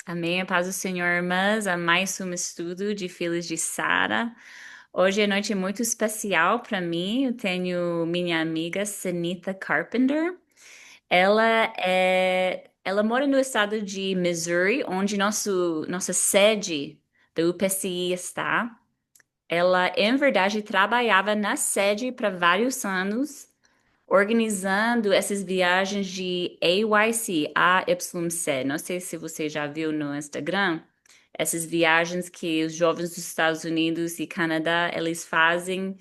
Amém. A paz do Senhor, irmãs, a mais um estudo de Filhos de Sara. Hoje é noite muito especial para mim. Eu tenho minha amiga Sanita Carpenter. Ela mora no estado de Missouri, onde nossa sede do UPCI está. Ela, em verdade, trabalhava na sede para vários anos organizando essas viagens de AYC, AYC. Não sei se você já viu no Instagram, essas viagens que os jovens dos Estados Unidos e Canadá, eles fazem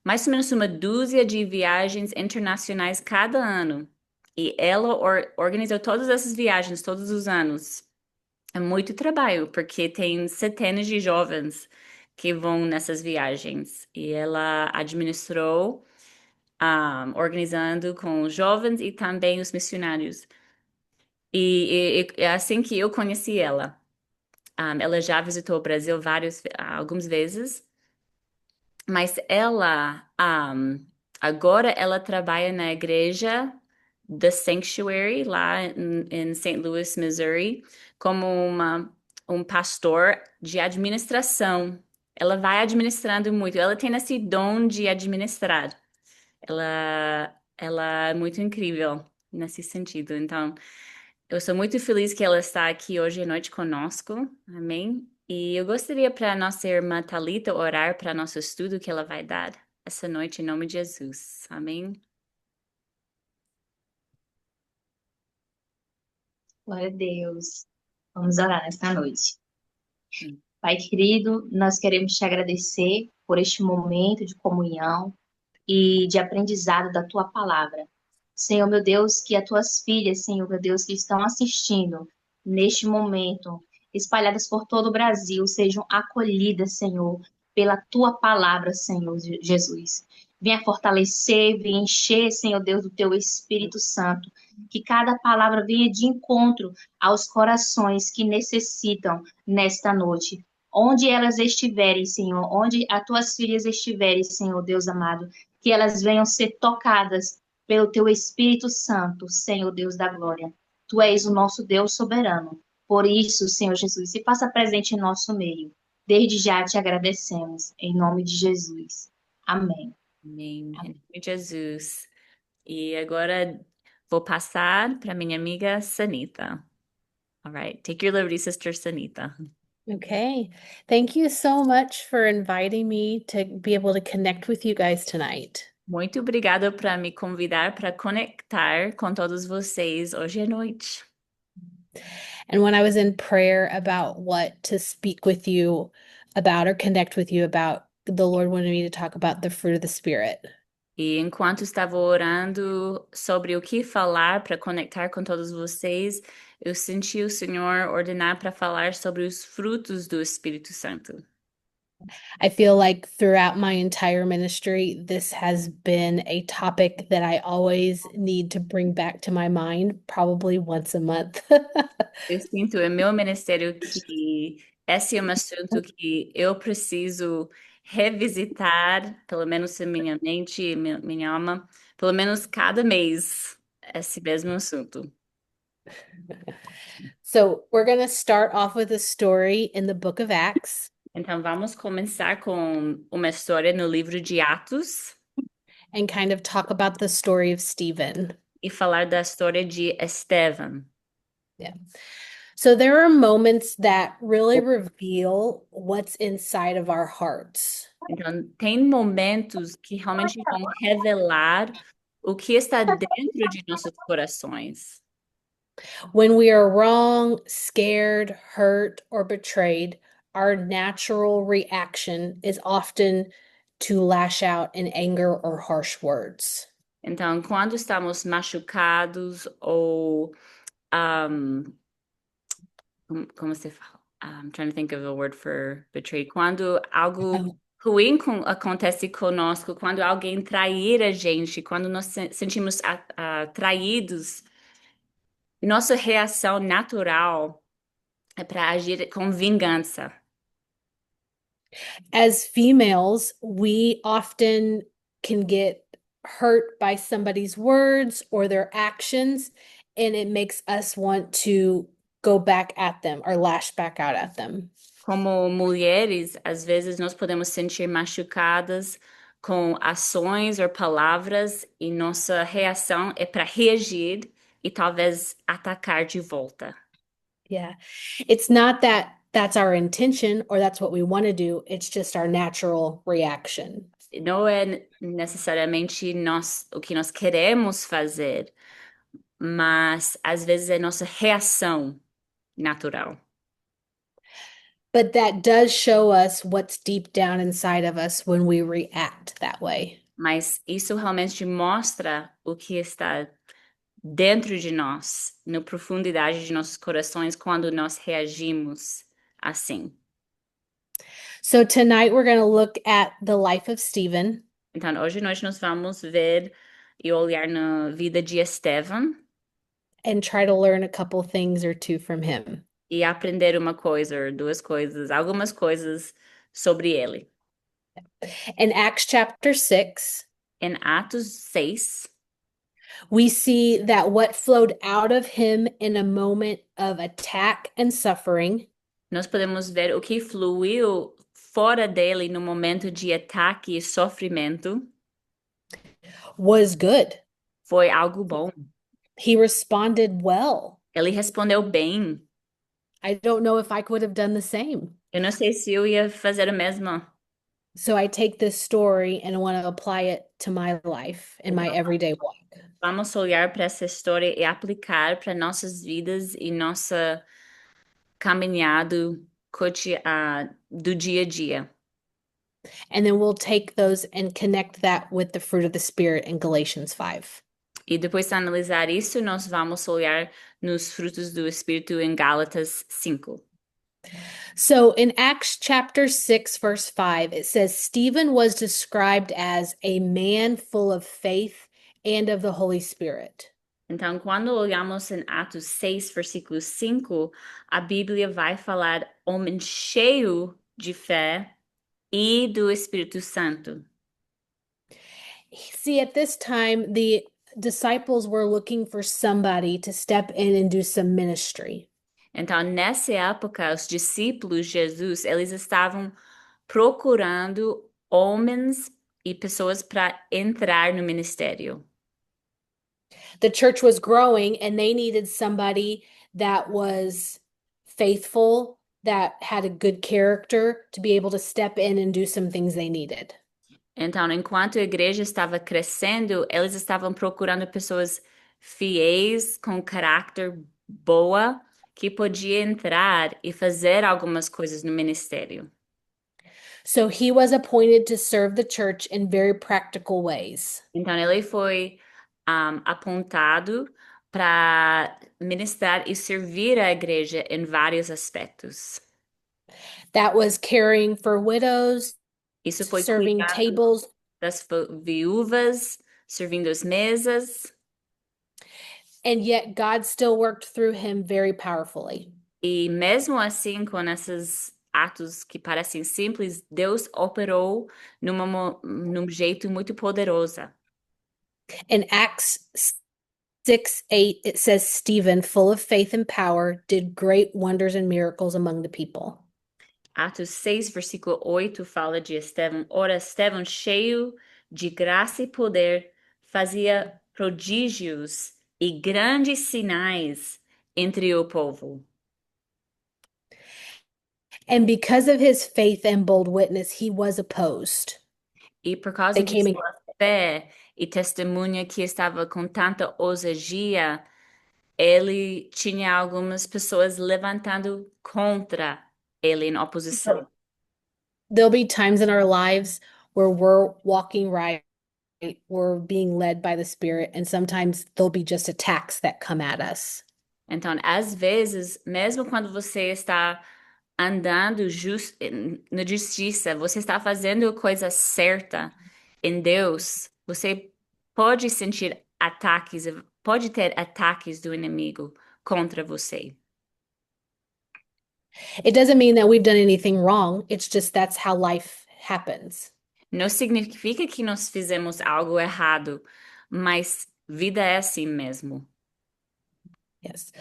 mais ou menos uma dúzia de viagens internacionais cada ano. E ela organizou todas essas viagens todos os anos. É muito trabalho, porque tem centenas de jovens que vão nessas viagens. E ela administrou organizando com os jovens e também os missionários. E é assim que eu conheci ela. Ela já visitou o Brasil algumas vezes, mas agora ela trabalha na igreja The Sanctuary, lá em St. Louis, Missouri, como um pastor de administração. Ela vai administrando muito. Ela tem esse dom de administrar. Ela é muito incrível nesse sentido. Então, eu sou muito feliz que ela está aqui hoje à noite conosco. Amém? E eu gostaria para nossa irmã Talita orar para nosso estudo que ela vai dar essa noite em nome de Jesus. Amém? Glória a Deus. Vamos orar nesta noite. Pai querido, nós queremos te agradecer por este momento de comunhão e de aprendizado da tua palavra. Senhor, meu Deus, que as tuas filhas, Senhor, meu Deus, que estão assistindo neste momento, espalhadas por todo o Brasil, sejam acolhidas, Senhor, pela tua palavra, Senhor Jesus. Venha fortalecer, venha encher, Senhor Deus, do teu Espírito Santo. Que cada palavra venha de encontro aos corações que necessitam nesta noite. Onde elas estiverem, Senhor, onde as tuas filhas estiverem, Senhor Deus amado, que elas venham ser tocadas pelo teu Espírito Santo, Senhor Deus da glória. Tu és o nosso Deus soberano. Por isso, Senhor Jesus, se faça presente em nosso meio. Desde já te agradecemos, em nome de Jesus. Amém. Amém. Em nome de Jesus. E agora vou passar para minha amiga Sanita. All right. Take your liberty, Sister Sanita. Okay. Thank you so much for inviting me to be able to connect with you guys tonight. Muito obrigada por me convidar para conectar com todos vocês hoje à noite. And when I was in prayer about what to speak with you about or connect with you about, the Lord wanted me to talk about the fruit of the Spirit. E enquanto estava orando sobre o que falar para conectar com todos vocês, eu senti o Senhor ordenar para falar sobre os frutos do Espírito Santo. I feel like throughout my entire ministry, this has been a topic that I always need to bring back to my mind, probably once a month. Eu sinto em meu ministério que esse é um assunto que eu preciso revisitar, pelo menos em minha mente e minha alma, pelo menos cada mês, esse mesmo assunto. So, we're going to start off with a story in the book of Acts Então vamos começar com uma história no livro de Atos and kind of talk about the story of Stephen. e falar da história de Estevam. Yeah. So, there are moments that really reveal what's inside of our hearts. Então, tem momentos que realmente vão revelar o que está dentro de nossos corações. When we are wrong, scared, hurt, or betrayed, our natural reaction is often to lash out in anger or harsh words. Então, quando estamos machucados ou como você fala? I'm trying to think of a word for betrayed. Quando algo ruim acontece conosco, quando alguém trair a gente, quando nós sentimos traídos, nossa reação natural é para agir com vingança. As females, we often can get hurt by somebody's words or their actions, and it makes us want to go back at them or lash back out at them. Como mulheres, às vezes nós podemos sentir machucadas com ações ou palavras e nossa reação é para reagir e talvez atacar de volta. Yeah. It's not that that's our intention or that's what we want to do. It's just our natural reaction. Não é necessariamente o que nós queremos fazer, mas às vezes é nossa reação natural. But that does show us what's deep down inside of us when we react that way. Mas isso realmente mostra o que está dentro de nós, na profundidade de nossos corações, quando nós reagimos assim. So tonight we're going to look at the life of Stephen. Então, hoje nós vamos ver e olhar na vida de Estevam And try to learn a couple things or two from him. e aprender uma coisa ou duas coisas, algumas coisas sobre ele. In Acts chapter 6, Em Atos 6, we see that what flowed out of him in a moment of attack and suffering nós podemos ver o que fluiu fora dele no momento de ataque e sofrimento was good. foi algo bom. He responded well. Ele respondeu bem. I don't know if I could have done the same. Eu não sei se eu ia fazer o mesmo. So I take this story and I want to apply it to my life in my everyday walk. Vamos olhar para essa história e aplicar para nossas vidas e nossa caminhada do dia a dia. And then we'll take those and connect that with the fruit of the Spirit in Galatians 5. E depois de analisar isso, nós vamos olhar nos frutos do Espírito em Gálatas 5. So in Acts chapter 6, verse 5, it says, Stephen was described as a man full of faith and of the Holy Spirit. Então, quando olhamos em Atos 6, versículo 5, a Bíblia vai falar homem cheio de fé e do Espírito Santo. See, at this time, the disciples were looking for somebody to step in and do some ministry. Então, nessa época, os discípulos de Jesus, eles estavam procurando homens e pessoas para entrar no ministério. The church was growing and they needed somebody that was faithful, that had a good character to be able to step in and do some things they needed. Então, enquanto a igreja estava crescendo, eles estavam procurando pessoas fiéis, com caráter boa, que podia entrar e fazer algumas coisas no ministério. So he was appointed to serve the church in very practical ways. Então, ele foi apontado para ministrar e servir a igreja em vários aspectos. That was caring for widows, Isso foi serving cuidando tables, das viúvas, servindo as mesas. and yet God still worked through him very powerfully. E mesmo assim, com esses atos que parecem simples, Deus operou num jeito muito poderoso. In Acts 6:8, it says, Stephen, full of faith and power, did great wonders and miracles among the people. Atos 6, versículo 8, fala de Estevão. Ora, Estevão, cheio de graça e poder, fazia prodígios e grandes sinais entre o povo. And because of his faith and bold witness, he was opposed. E por causa They de came sua fé e testemunha que estava com tanta ousadia, ele tinha algumas pessoas levantando contra ele em oposição. There'll be times in our lives where we're walking right, we're being led by the Spirit, and sometimes there'll be just attacks that come at us. Então, às vezes, mesmo quando você está andando na justiça, você está fazendo a coisa certa em Deus, você pode sentir ataques, pode ter ataques do inimigo contra você. It doesn't mean that we've done anything wrong. It's just that's how life happens. Não significa que nós fizemos algo errado, mas vida é assim mesmo. Yes.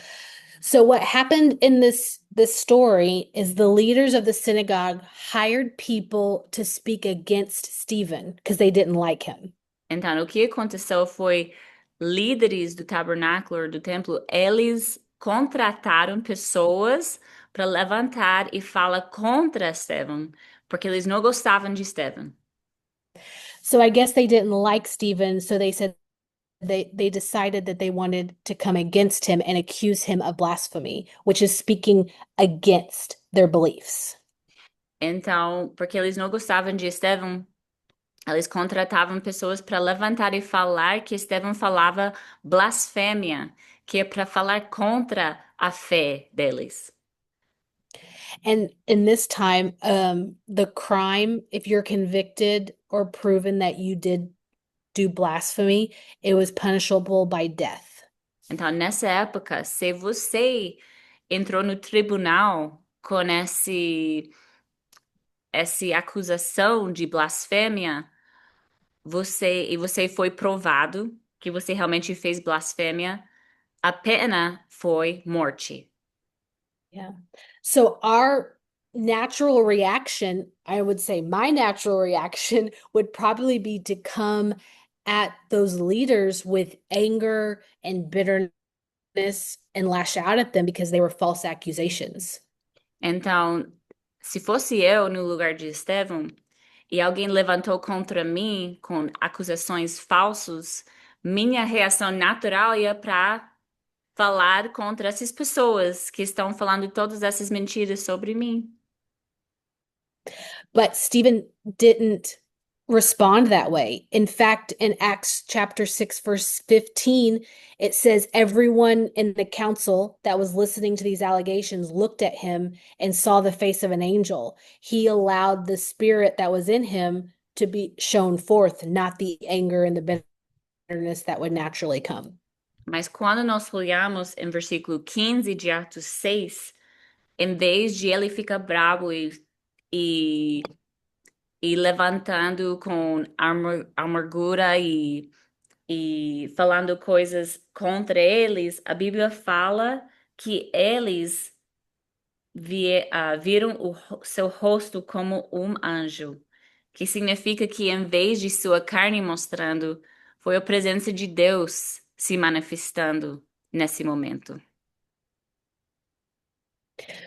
So what happened in this story is the leaders of the synagogue hired people to speak against Stephen because they didn't like him. Então, o que aconteceu foi líderes do tabernáculo, do templo, eles contrataram pessoas para levantar e falar contra Estevão, porque eles não gostavam de Estevão. So I guess they didn't like Stephen, so they said they decided that they wanted to come against him and accuse him of blasphemy, which is speaking against their beliefs. Então, porque eles não gostavam de Estevão, eles contratavam pessoas para levantar e falar que Estevão falava blasfêmia, que é para falar contra a fé deles. And in this time, the crime, if you're convicted or proven that you did do blasphemy, it was punishable by death. Então, nessa época, se você entrou no tribunal com essa acusação de blasfêmia, você foi provado que você realmente fez blasfêmia, a pena foi morte. Yeah. So our natural reaction, I would say my natural reaction would probably be to come at those leaders with anger and bitterness and lash out at them because they were false accusations. Então, se fosse eu no lugar de Estevão e alguém levantou contra mim com acusações falsas, minha reação natural ia para falar contra essas pessoas que estão falando todas essas mentiras sobre mim. But Stephen didn't respond that way. In fact, in Acts chapter 6, verse 15, it says everyone in the council that was listening to these allegations looked at him and saw the face of an angel. He allowed the spirit that was in him to be shown forth, not the anger and the bitterness that would naturally come. Mas quando nós olhamos em versículo 15 de Atos 6, em vez de ele ficar bravo e, e levantando com amargura e falando coisas contra eles, a Bíblia fala que eles viram seu rosto como um anjo, que significa que em vez de sua carne mostrando, foi a presença de Deus se manifestando nesse momento.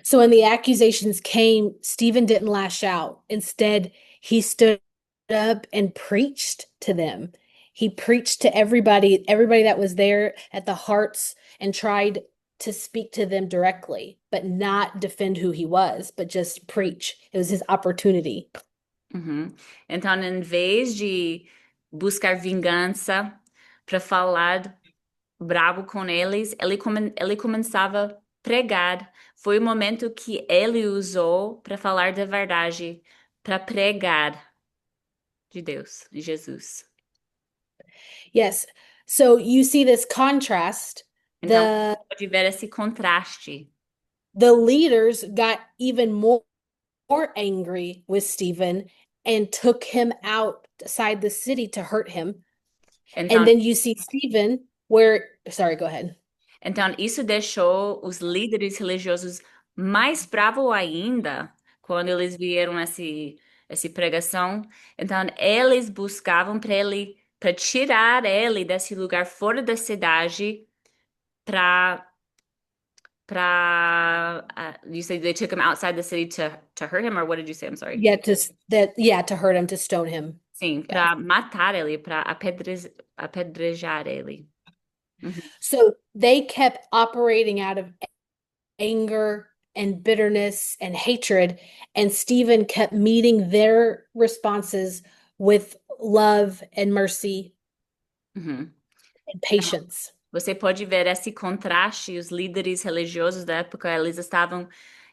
So when the accusations came, Stephen didn't lash out. Instead, he stood up and preached to them. He preached to everybody that was there at the hearts, and tried to speak to them directly, but not defend who he was, but just preach. It was his opportunity. Uhum. Então, em vez de buscar vingança para falar bravo com eles, ele começava a pregar. Foi o momento que ele usou para falar da verdade, para pregar de Deus, de Jesus. Yes. So you see this contrast. Então, The pode ver esse contraste. the leaders got even more angry with Stephen and took him outside the city to hurt him. Então, And then you see Stephen sorry, go ahead. então, isso deixou os líderes religiosos mais bravos ainda quando eles viram essa pregação. Então, eles buscavam para tirar ele desse lugar fora da cidade you said they took him outside the city to hurt him, or what did you say? I'm sorry. Yeah, to hurt him, to stone him. Sim, para matar ele, para apedrejar ele. Uhum. So they kept operating out of anger and bitterness and hatred, and Stephen kept meeting their responses with love and mercy Uhum. and patience. Você pode ver esse contraste, os líderes religiosos da época, eles estavam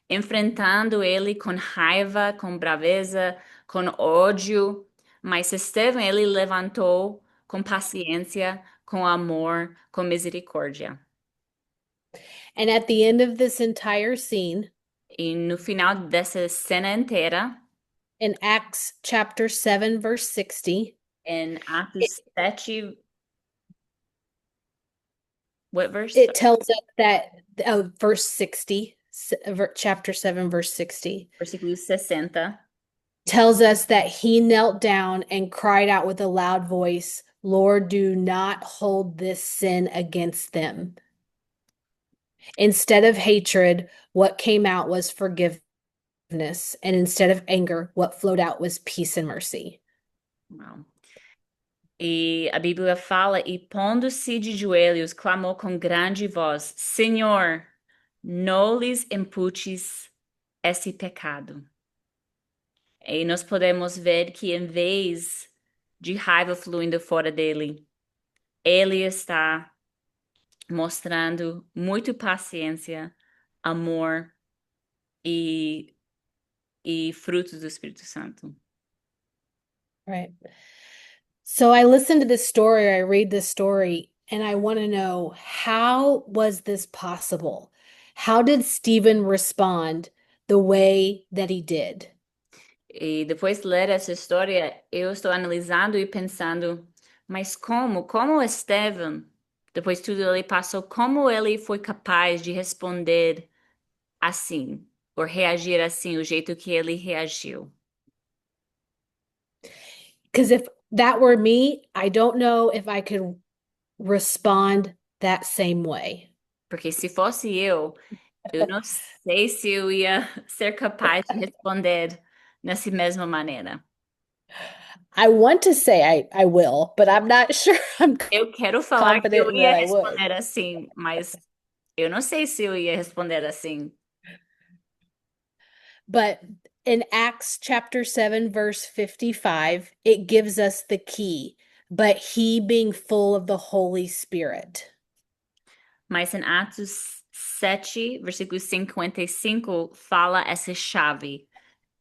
enfrentando ele com raiva, com braveza, com ódio, mas Estevão, ele levantou com paciência, com amor, com misericórdia. And at the end of this entire scene, E no final dessa cena inteira, in Acts chapter 7, verse 60, em Atos 7, What verse? It tells us that, verse 60, chapter 7, verse 60, Versículo 60. tells us that he knelt down and cried out with a loud voice, Lord, do not hold this sin against them. Instead of hatred, what came out was forgiveness, and instead of anger, what flowed out was peace and mercy. Wow. E a Bíblia fala, e pondo-se de joelhos, clamou com grande voz, Senhor, não lhes imputes esse pecado. E nós podemos ver que em vez de raiva fluindo fora dele, ele está mostrando muito paciência, amor e, e frutos do Espírito Santo. Right. So I listen to this story, I read this story, and I want to know, how was this possible? How did Stephen respond the way that he did? E depois de ler essa história, eu estou analisando e pensando, mas como? Como Estevão, depois de tudo ele passou, como ele foi capaz de responder assim, ou reagir assim, o jeito que ele reagiu? Because if that were me, I don't know if I could respond that same way. Porque se fosse eu não sei se eu ia ser capaz de responder nessa mesma maneira. I want to say I will, but I'm not sure I'm Eu quero falar que eu confident ia that I would. responder assim, mas eu não sei se eu ia responder assim. But in Acts chapter 7, verse 55, it gives us the key. But he being full of the Holy Spirit. Mas em Atos 7, versículo 55, fala essa chave.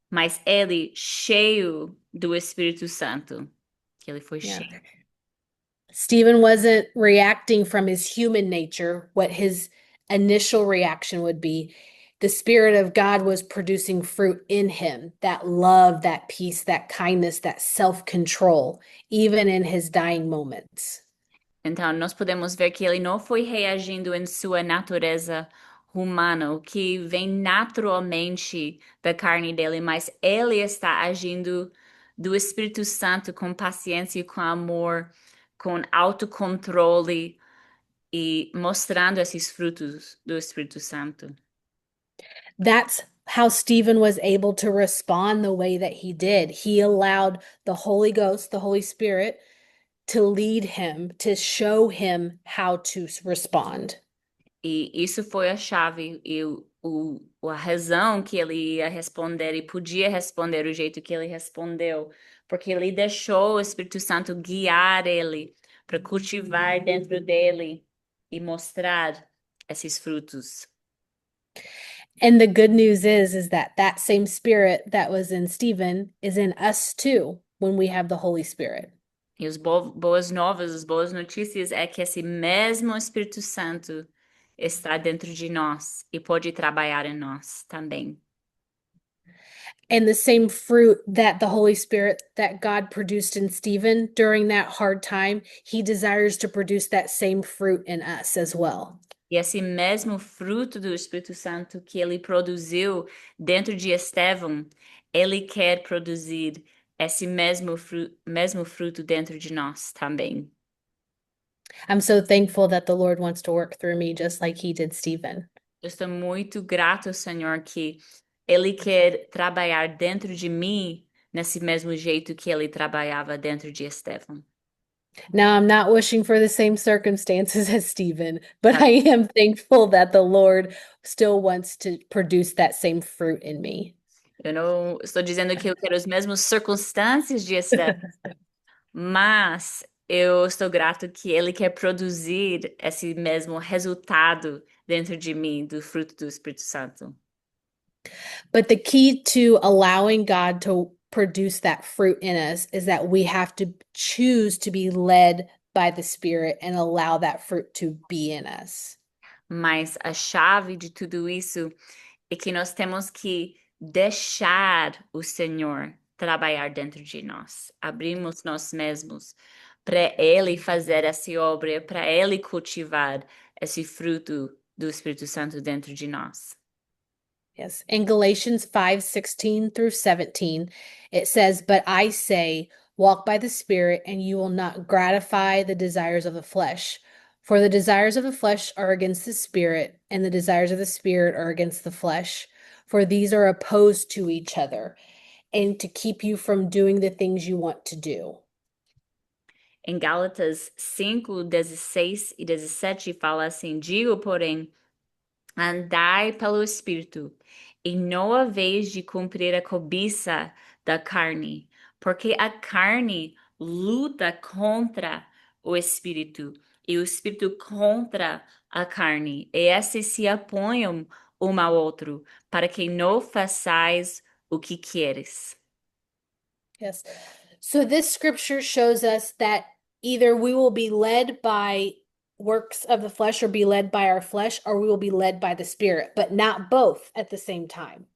Mas ele, cheio do Espírito Santo, que ele foi Yeah. cheio. Stephen wasn't reacting from his human nature, what his initial reaction would be. The Spirit of God was producing fruit in him, that love, that peace, that kindness, that self control, even in his dying moments. Então, nós podemos ver que ele não foi reagindo em sua natureza humana, o que vem naturalmente da carne dele, mas ele está agindo do Espírito Santo com paciência, com amor, com autocontrole e mostrando esses frutos do Espírito Santo. That's how Stephen was able to respond the way that he did. He allowed the Holy Ghost, the Holy Spirit, to lead him, to show him how to respond. E isso foi a chave e a razão que ele ia responder e podia responder o jeito que ele respondeu, porque ele deixou o Espírito Santo guiar ele para cultivar dentro dele e mostrar esses frutos. And the good news is that that same spirit that was in Stephen is in us too when we have the Holy Spirit. E as boas novas, as boas notícias é que esse mesmo Espírito Santo está dentro de nós e pode trabalhar em nós também. And the same fruit that the Holy Spirit that God produced in Stephen during that hard time, he desires to produce that same fruit in us as well. E esse mesmo fruto do Espírito Santo que ele produziu dentro de Estevão, ele quer produzir esse mesmo fruto dentro de nós também. I'm so thankful that the Lord wants to work through me just like he did Stephen. Eu estou muito grato, Senhor, que ele quer trabalhar dentro de mim nesse mesmo jeito que ele trabalhava dentro de Estevão. Now, I'm not wishing for the same circumstances as Stephen, but I am thankful that the Lord still wants to produce that same fruit in me. Eu não estou dizendo que eu quero as mesmas circunstâncias de Estevão, mas eu estou grato que ele quer produzir esse mesmo resultado dentro de mim, do fruto do Espírito Santo. But the key to allowing God to produce that fruit in us is that we have to choose to be led by the Spirit and allow that fruit to be in us. Mas a chave de tudo isso é que nós temos que deixar o Senhor trabalhar dentro de nós. Abrimos nós mesmos para Ele fazer essa obra, para Ele cultivar esse fruto do Espírito Santo dentro de nós. Yes. In Galatians 5:16 through 17, it says, "But I say, walk by the Spirit, and you will not gratify the desires of the flesh. For the desires of the flesh are against the Spirit, and the desires of the Spirit are against the flesh. For these are opposed to each other, and to keep you from doing the things you want to do." Em Gálatas 5, 16 e 17 fala assim: digo, porém, andai pelo Espírito, e não haveis de cumprir a cobiça da carne, porque a carne luta contra o Espírito, e o Espírito contra a carne, e esses se apoiam um ao outro, para que não façais o que queres. Yes. So this scripture shows us that either we will be led by works of the flesh or be led by our flesh, or we will be led by the Spirit, but not both at the same time.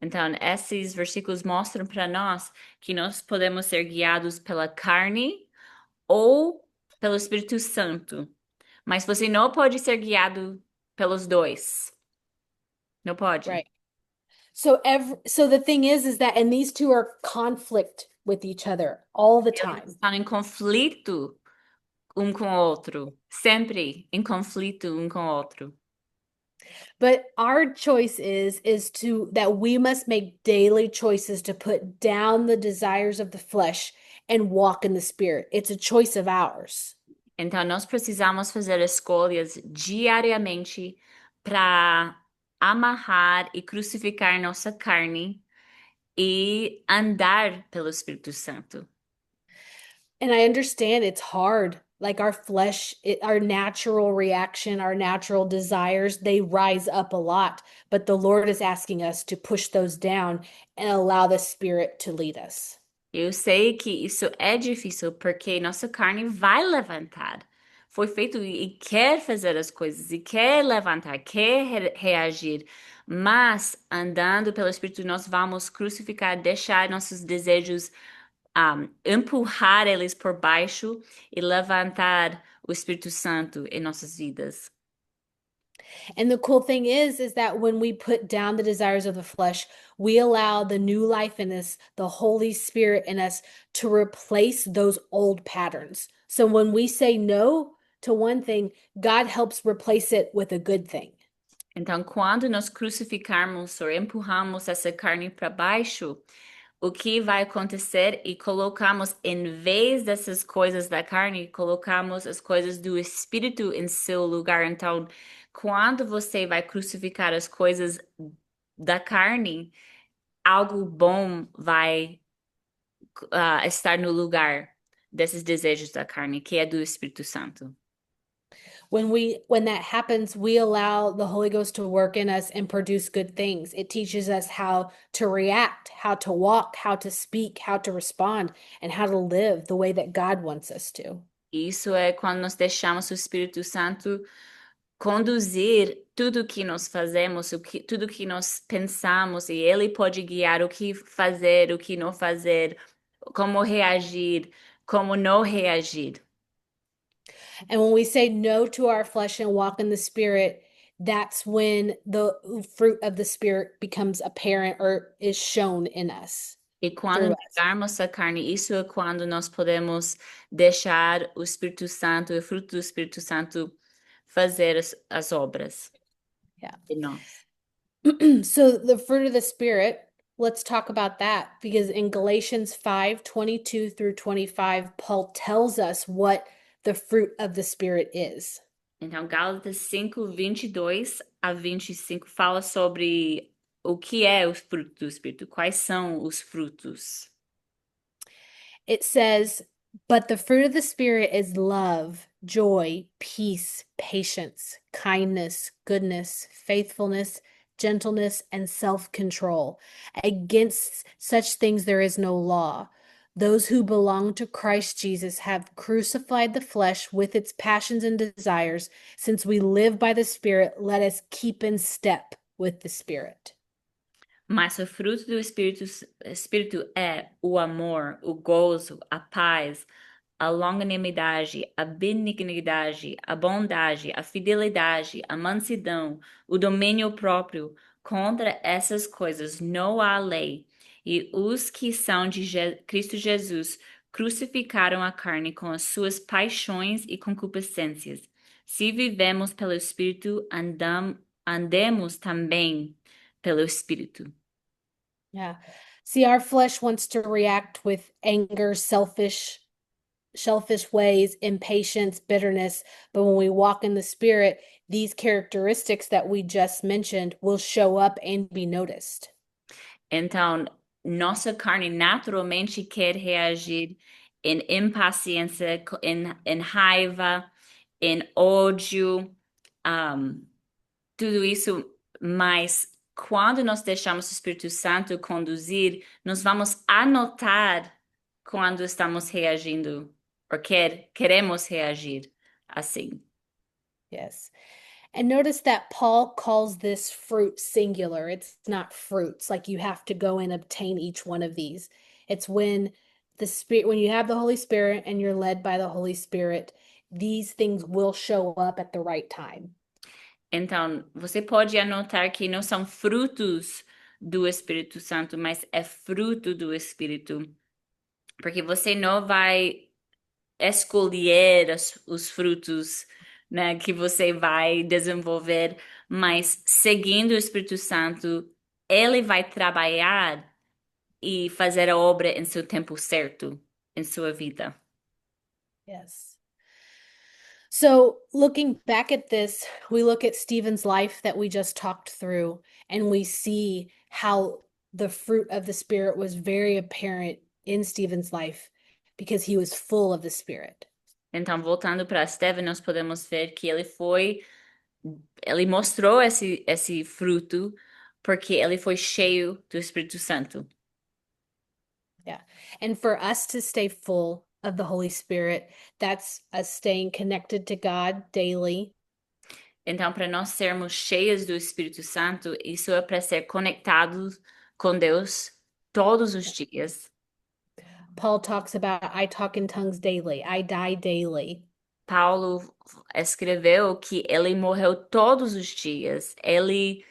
Então, esses versículos mostram para nós que nós podemos ser guiados pela carne ou pelo Espírito Santo. Mas você não pode ser guiado pelos dois. Não pode. Right. So the thing is that, and these two are conflict with each other all the Eles time. estão em conflito um com o outro. Sempre em conflito um com o outro. But our choice is to that we must make daily choices to put down the desires of the flesh and walk in the Spirit. It's a choice of ours. Então, nós precisamos fazer escolhas diariamente para amarrar e crucificar nossa carne e andar pelo Espírito Santo. And I understand it's hard. Like our flesh, our natural reaction, our natural desires, they rise up a lot. But the Lord is asking us to push those down and allow the Spirit to lead us. Eu sei que isso é difícil porque nossa carne vai levantar. Foi feito e quer fazer as coisas, e quer levantar, quer reagir. Mas andando pelo Espírito, nós vamos crucificar, deixar nossos desejos, empurrar eles por baixo e levantar o Espírito Santo em nossas vidas. And the cool thing is that when we put down the desires of the flesh, we allow the new life in us, the Holy Spirit in us, to replace those old patterns. So when we say no to one thing, God helps replace it with a good thing. Então, quando nós crucificarmos ou empurramos essa carne para baixo, o que vai acontecer e colocamos, em vez dessas coisas da carne, colocamos as coisas do Espírito em seu lugar. Então, quando você vai crucificar as coisas da carne, algo bom vai estar no lugar desses desejos da carne, que é do Espírito Santo. When that happens, we allow the Holy Ghost to work in us and produce good things. It teaches us how to react, how to walk, how to speak, how to respond, and how to live the way that God wants us to. Isso é quando nós deixamos o Espírito Santo conduzir tudo que nós fazemos, tudo que nós pensamos, e ele pode guiar o que fazer, o que não fazer, como reagir, como não reagir. And when we say no to our flesh and walk in the Spirit, that's when the fruit of the Spirit becomes apparent or is shown in us. E quando negarmos a carne, isso é quando nós podemos deixar o Espírito Santo, o fruto do Espírito Santo, fazer as obras. Yeah. Em nós. So the fruit of the Spirit, let's talk about that, because in Galatians 5:22 through 25, Paul tells us what the fruit of the Spirit is. Então, Gálatas 5, 22 a 25 fala sobre o que é o fruto do Espírito, quais são os frutos. It says, "But the fruit of the Spirit is love, joy, peace, patience, kindness, goodness, faithfulness, gentleness, and self-control. Against such things there is no law. Those who belong to Christ Jesus have crucified the flesh with its passions and desires. Since we live by the Spirit, let us keep in step with the Spirit." Mas o fruto do Espírito é o amor, o gozo, a paz, a longanimidade, a benignidade, a bondade, a fidelidade, a mansidão, o domínio próprio. Contra essas coisas não há lei. E os que são de Cristo Jesus crucificaram a carne com as suas paixões e concupiscências. Se vivemos pelo Espírito, andemos também pelo Espírito. Yeah. See, our flesh wants to react with anger, selfish ways, impatience, bitterness. But when we walk in the Spirit, these characteristics that we just mentioned will show up and be noticed. Então, nossa carne naturalmente quer reagir em impaciência, em raiva, em ódio, tudo isso, mas quando nós deixamos o Espírito Santo conduzir, nós vamos anotar quando estamos reagindo, ou queremos reagir assim. Yes. And notice that Paul calls this fruit singular. It's not fruits, like you have to go and obtain each one of these. It's when when you have the Holy Spirit and you're led by the Holy Spirit, these things will show up at the right time. Então, você pode anotar que não são frutos do Espírito Santo, mas é fruto do Espírito. Porque você não vai escolher os frutos, né, que você vai desenvolver, mas seguindo o Espírito Santo, ele vai trabalhar e fazer a obra em seu tempo certo, em sua vida. Yes. So, looking back at this, we look at Stephen's life that we just talked through, and we see how the fruit of the Spirit was very apparent in Stephen's life because he was full of the Spirit. Então, voltando para Estevão, nós podemos ver que ele mostrou esse fruto porque ele foi cheio do Espírito Santo. Yeah. And for us to stay full of the Holy Spirit, that's us staying connected to God daily. Então, para nós sermos cheios do Espírito Santo, isso é para ser conectados com Deus todos os dias. Paul talks about, I talk in tongues daily, I die daily. Paulo escreveu que ele morreu todos os dias. Ele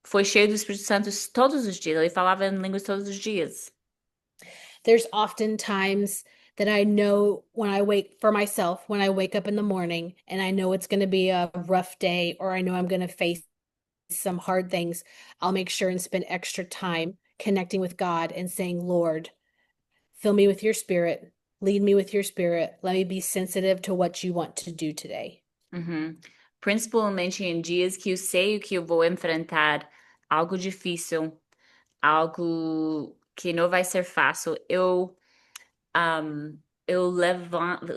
foi cheio do Espírito Santo todos os dias. Ele falava em línguas todos os dias. There's often times that I know when I wake up in the morning and I know it's going to be a rough day or I know I'm going to face some hard things, I'll make sure and spend extra time connecting with God and saying, Lord, fill me with your Spirit, lead me with your Spirit. Let me be sensitive to what you want to do today. Uhum. Principalmente em dias que eu sei que eu vou enfrentar algo difícil, algo que não vai ser fácil. Eu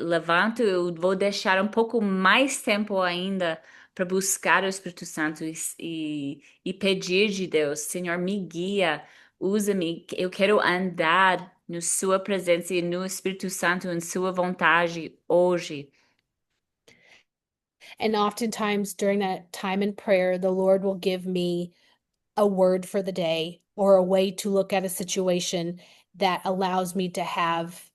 levanto, eu vou deixar um pouco mais tempo ainda para buscar o Espírito Santo e pedir de Deus, Senhor, me guia, usa-me, eu quero andar na sua presença e no Espírito Santo, em sua vontade hoje. And oftentimes during that time in prayer, the Lord will give me a word for the day or a way to look at a situation that allows me to have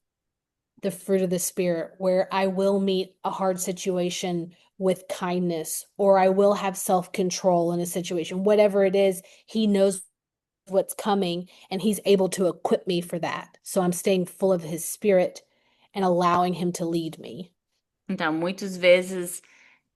the fruit of the Spirit, where I will meet a hard situation with kindness, or I will have self-control in a situation. Whatever it is, He knows what's coming and He's able to equip me for that. So I'm staying full of His Spirit and allowing Him to lead me. Então, muitas vezes,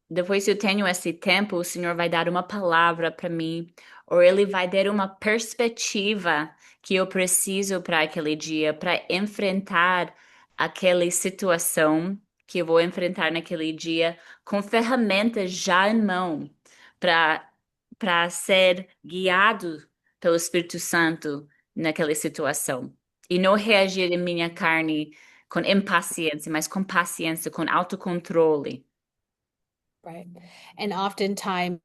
depois que eu tenho esse tempo, o Senhor vai dar uma palavra para mim, ou Ele vai dar uma perspectiva que eu preciso para aquele dia, para enfrentar aquela situação que eu vou enfrentar naquele dia, com ferramentas já em mão, para ser guiado pelo Espírito Santo naquela situação. E não reagir em minha carne com impaciência, mas com paciência, com autocontrole. Right. And oftentimes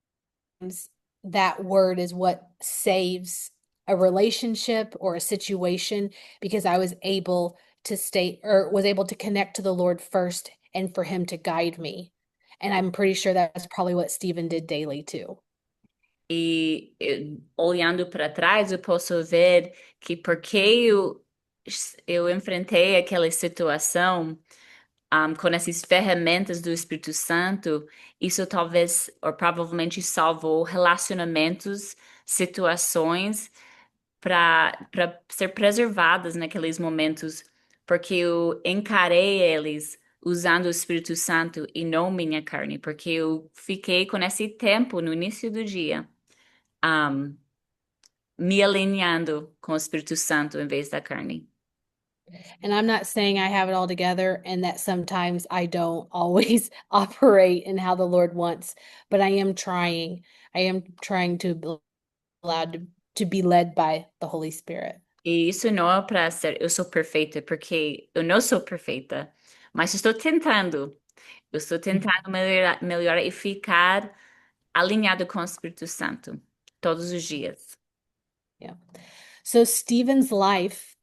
that word is what saves a relationship or a situation because I was able to was able to connect to the Lord first and for Him to guide me. And I'm pretty sure that's probably what Stephen did daily too. Olhando para trás, eu posso ver que porque eu enfrentei aquela situação, com essas ferramentas do Espírito Santo, isso talvez, ou provavelmente salvou relacionamentos, situações para ser preservadas naqueles momentos, porque eu encarei eles usando o Espírito Santo e não minha carne, porque eu fiquei com esse tempo no início do dia, um, me alinhando com o Espírito Santo em vez da carne. And I'm not saying I have it all together and that sometimes I don't always operate in how the Lord wants, but I am trying. I am trying to be allowed to be led by the Holy Spirit. E isso não é para ser eu sou perfeita, porque eu não sou perfeita, mas estou tentando. Eu estou tentando melhorar e ficar alinhado com o Espírito Santo todos os dias. Yeah. So Stephen's life,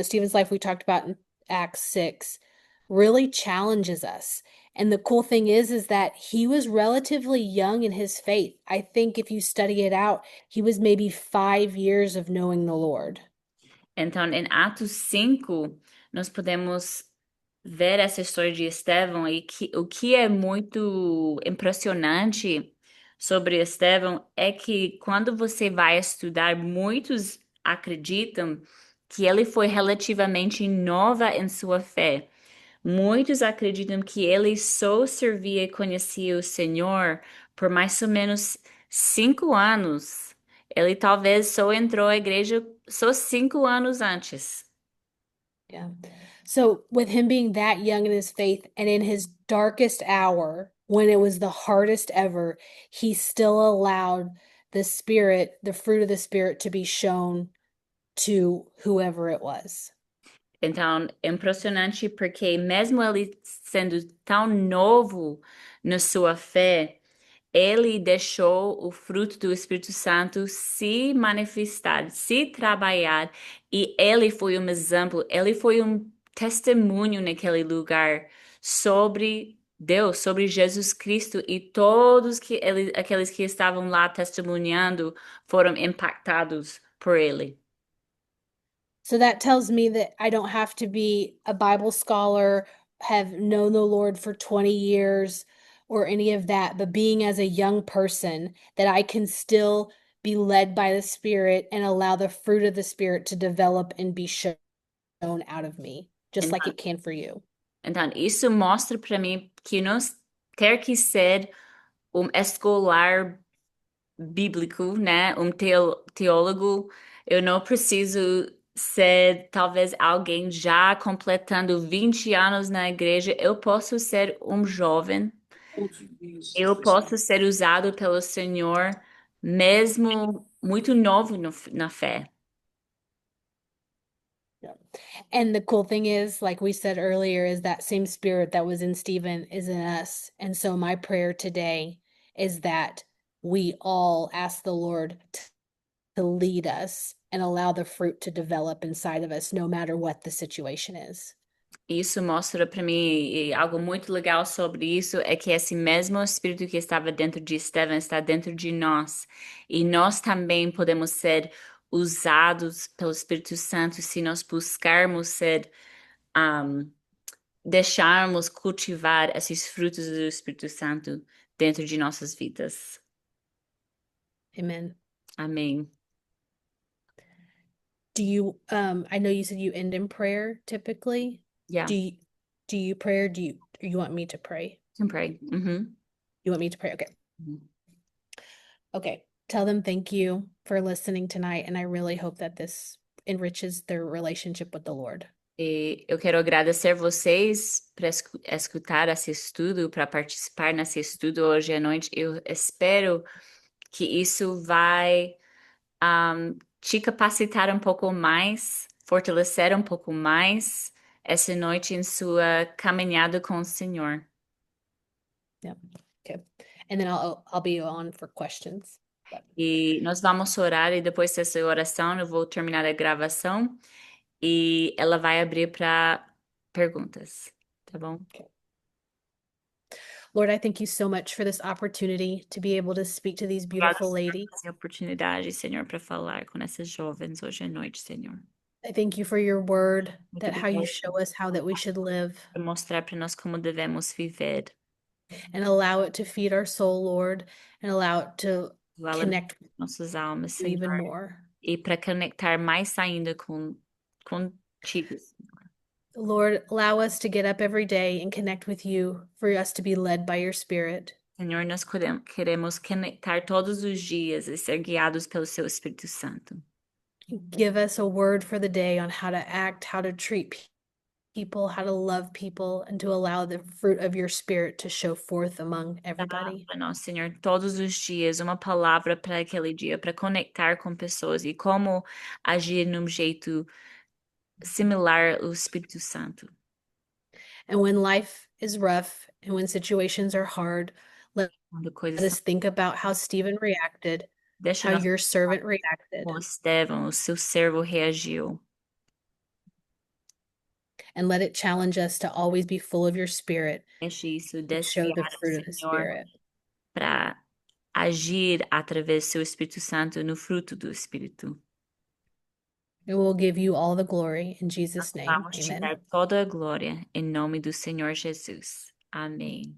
Stephen's life we talked about in Acts 6 really challenges us. And the cool thing is that he was relatively young in his faith. I think if you study it out, he was maybe 5 years of knowing the Lord. Então, em Atos 5, nós podemos ver essa história de Estevão e o que é muito impressionante sobre Estevão é que quando você vai estudar, muitos acreditam que ele foi relativamente nova em sua fé. Muitos acreditam que ele só servia e conhecia o Senhor por mais ou menos 5 anos. Ele talvez só entrou à igreja só 5 anos antes. Yeah. So with him being that young in his faith and in his darkest hour, when it was the hardest ever, he still allowed the Spirit, the fruit of the Spirit, to be shown to whoever it was. Então, é impressionante porque mesmo ele sendo tão novo na sua fé, ele deixou o fruto do Espírito Santo se manifestar, se trabalhar, e ele foi um exemplo, ele foi um testemunho naquele lugar sobre Deus, sobre Jesus Cristo, e todos aqueles que estavam lá testemunhando foram impactados por ele. So that tells me that I don't have to be a Bible scholar, have known the Lord for 20 years, or any of that, but being as a young person, that I can still be led by the Spirit and allow the fruit of the Spirit to develop and be shown out of me, just like it can for you. Então, isso mostra para mim que não ter que ser um escolar bíblico, né? Um teólogo. Eu não preciso ser talvez alguém já completando 20 anos na igreja. Eu posso ser um jovem. Eu posso ser usado pelo Senhor mesmo muito novo na fé. Yeah. And the cool thing is, like we said earlier, is that same spirit that was in Stephen is in us. And so my prayer today is that we all ask the Lord to lead us and allow the fruit to develop inside of us, no matter what the situation is. Isso mostra para mim, e algo muito legal sobre isso é que esse mesmo espírito que estava dentro de Estevão está dentro de nós. E nós também podemos ser usados pelo Espírito Santo se nós buscarmos ser, deixarmos cultivar esses frutos do Espírito Santo dentro de nossas vidas. Amen. Amém. Do you I know you said you end in prayer typically. Yeah, Do you pray or do you want me to pray? can pray. You want me to pray? Okay. Okay. Tell them thank you for listening tonight, and I really hope that this enriches their relationship with the Lord. E eu quero agradecer vocês para escutar esse estudo, para participar nesse estudo hoje à noite. Eu espero que isso vai te capacitar um pouco mais, fortalecer um pouco mais essa noite em sua caminhada com o Senhor. Yeah. Okay. And then I'll be on for questions. E nós vamos orar e depois dessa oração eu vou terminar a gravação e ela vai abrir para perguntas, tá bom? Okay. Lord, I thank you so much for this opportunity to be able to speak to these beautiful ladies. Essa oportunidade, Senhor, para falar com essas jovens hoje à noite, Senhor. I thank you for your word, Muito that how you obrigada show us how that we should live por mostrar para nós como devemos viver. and allow it to feed our soul, Lord, and allow it to O alimento connect with nossas almas, you even Senhor, more. e para conectar mais ainda contigo. Lord, allow us to get up every day and connect with you for us to be led by your Spirit. Senhor, nós queremos conectar todos os dias e ser guiados pelo seu Espírito Santo. Give us a word for the day on how to act, how to treat people, how to love people, and to allow the fruit of your Spirit to show forth among Dá everybody. para nós, Senhor, todos os dias uma palavra para aquele dia, para conectar com pessoas e como agir num jeito similar ao Espírito Santo. And when life is rough and when situations are hard, let Quando coisas us think about how Stephen reacted, deixa how nós your servant reacted, como Estevão, o seu servo, reagiu. and let it challenge us to always be full of your Spirit Deixe isso and show the desafiar o fruit of the Senhor Spirit. para agir através do seu Espírito Santo no fruto do Espírito. And we'll give you all the glory in Jesus' name. Vamos te Amen. dar toda a glória em nome do Senhor Jesus. Amém.